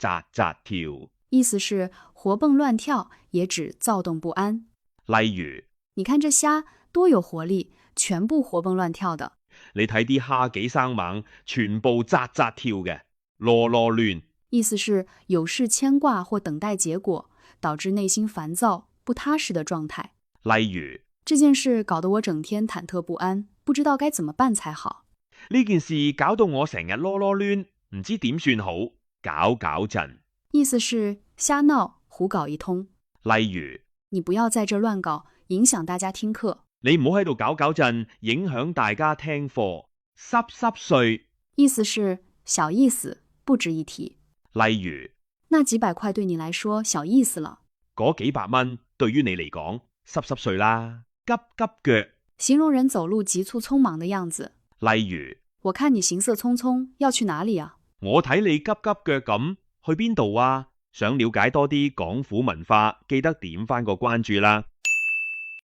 扎扎跳，意思是活蹦亂跳，也指躁動不安。例如，你看這蝦多有活力，全部活蹦亂跳的。你睇啲蝦幾生猛，全部扎扎跳嘅，囉囉攣。意思是有事牽掛或等待結果，導致內心煩躁、不踏實的狀態。例如，這件事搞得我整天忐忑不安，不知道該怎麼辦才好。呢件事搞到我成日囉囉攣，唔知點算好，搞搞震。意思是瞎鬧、胡搞一通。例如，你不要在這亂搞，影響大家聽課。你唔好喺度搞搞震，影響大家聽課。濕濕碎，意思是小意思，不值一提。例如，那幾百塊對你來說小意思了。嗰幾百蚊對於你嚟講濕濕碎啦，急急腳，形容人走路急促匆忙的樣子。例如，我看你行色匆匆，要去哪裡啊？我睇你急急腳咁，去邊度啊？想了解多啲廣府文化，記得點返個關注啦。